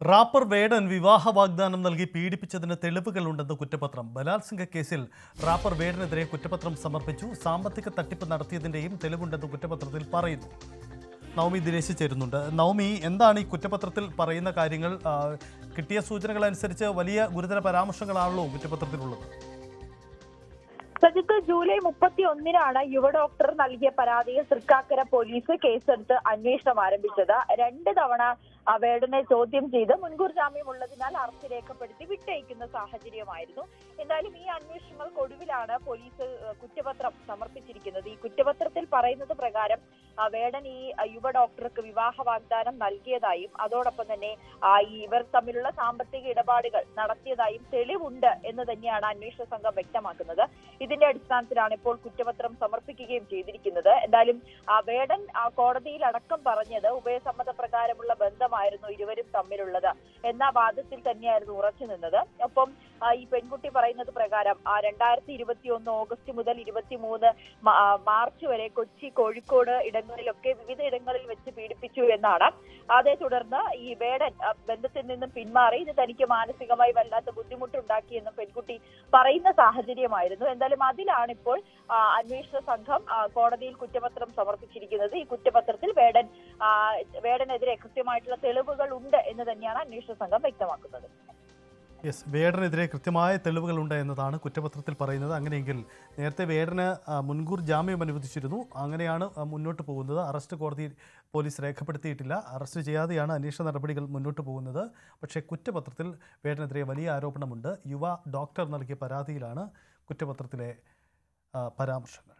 Wrapper വേടൻ വിവാഹ വാഗ്ദാനം നൽകി പീഡിപ്പിച്ചതിന് തെളിവുകളുണ്ടെന്ന് കുറ്റപത്രം. ബലാത്സംഗ കേസിൽ റാപ്പർ വേടനെതിരെ കുറ്റപത്രം സമർപ്പിച്ചു. സാമ്പത്തിക തട്ടിപ്പ് നടത്തിയതിന്റെയും തെളിവുണ്ടെന്ന് കുറ്റപത്രത്തിൽ പറയുന്നു. നവമി ദിനേശ് ചേരുന്നുണ്ട്. നവമി, എന്താണ് ഈ കുറ്റപത്രത്തിൽ പറയുന്ന കാര്യങ്ങൾ? കിട്ടിയ സൂചനകൾ അനുസരിച്ച് വലിയ ഗുരുതര പരാമർശങ്ങളാണല്ലോ കുറ്റപത്രത്തിലുള്ളത്. സജിത്ത്, ജൂലൈ 31-നാണ് യുവ ഡോക്ടർ നൽകിയ പരാതിയിൽ തൃക്കാക്കര പോലീസ് കേസെടുത്ത് അന്വേഷണം ആരംഭിച്ചത്. 2 തവണ വേടനെ ചോദ്യം ചെയ്ത് മുൻകൂർ ജാമ്യം ഉള്ളതിനാൽ അറസ്റ്റ് രേഖപ്പെടുത്തി വിട്ടയക്കുന്ന സാഹചര്യമായിരുന്നു. എന്തായാലും ഈ അന്വേഷണങ്ങൾക്കൊടുവിലാണ് പോലീസ് കുറ്റപത്രം സമർപ്പിച്ചിരിക്കുന്നത്. ഈ കുറ്റപത്രത്തിൽ പറയുന്നത് പ്രകാരം വേടൻ ഈ യുവ ഡോക്ടർക്ക് വിവാഹ വാഗ്ദാനം നൽകിയതായും അതോടൊപ്പം തന്നെ ഇവർ തമ്മിലുള്ള സാമ്പത്തിക ഇടപാടുകൾ നടത്തിയതായും തെളിവുണ്ട് എന്ന് തന്നെയാണ് അന്വേഷണ സംഘം വ്യക്തമാക്കുന്നത്. ഇതിന്റെ അടിസ്ഥാനത്തിലാണ് ഇപ്പോൾ കുറ്റപത്രം സമർപ്പിക്കുകയും ചെയ്തിരിക്കുന്നത്. എന്തായാലും വേടൻ കോടതിയിൽ അടക്കം പറഞ്ഞത് ഉഭയസമ്മത പ്രകാരമുള്ള ബന്ധമായിരുന്നു ഇരുവരും തമ്മിലുള്ളത് എന്ന വാദത്തിൽ തന്നെയായിരുന്നു ഉറച്ചു നിന്നത്. ഒപ്പം ഈ പെൺകുട്ടി പറയുന്നത് പ്രകാരം 2021 ഓഗസ്റ്റ് മുതൽ 23 മാർച്ച് വരെ കൊച്ചി, കോഴിക്കോട് ഇടങ്ങളിലൊക്കെ വിവിധ ഇടങ്ങളിൽ വെച്ച് പീഡിപ്പിച്ചു എന്നാണ്. അതേ തുടർന്ന് ഈ വേടൻ ബന്ധത്തിൽ നിന്നും പിന്മാറി ഇത് തനിക്ക് മാനസികമായി വല്ലാത്ത ബുദ്ധിമുട്ടുണ്ടാക്കിയെന്നും പെൺകുട്ടി പറയുന്ന സാഹചര്യമായിരുന്നു. എന്തായാലും അതിലാണ് ഇപ്പോൾ അന്വേഷണ സംഘം കോടതിയിൽ കുറ്റപത്രം സമർപ്പിച്ചിരിക്കുന്നത്. ഈ കുറ്റപത്രത്തിൽ വേടനെതിരെ കൃത്യമായിട്ടുള്ള തെളിവുകൾ ഉണ്ട് എന്ന് തന്നെയാണ് അന്വേഷണ സംഘം വ്യക്തമാക്കുന്നത്. വേടനെതിരെ കൃത്യമായ തെളിവുകളുണ്ട് എന്നതാണ് കുറ്റപത്രത്തിൽ പറയുന്നത്. അങ്ങനെയെങ്കിൽ നേരത്തെ വേടന് മുൻകൂർ ജാമ്യം അനുവദിച്ചിരുന്നു. അങ്ങനെയാണ് മുന്നോട്ട് പോകുന്നത്. അറസ്റ്റ് കോടതി പോലീസ് രേഖപ്പെടുത്തിയിട്ടില്ല. അറസ്റ്റ് ചെയ്യാതെയാണ് അന്വേഷണ നടപടികൾ മുന്നോട്ട് പോകുന്നത്. പക്ഷേ കുറ്റപത്രത്തിൽ വേടനെതിരെ വലിയ ആരോപണമുണ്ട്. യുവ ഡോക്ടർ നൽകിയ പരാതിയിലാണ് കുറ്റപത്രത്തിലെ പരാമർശങ്ങൾ.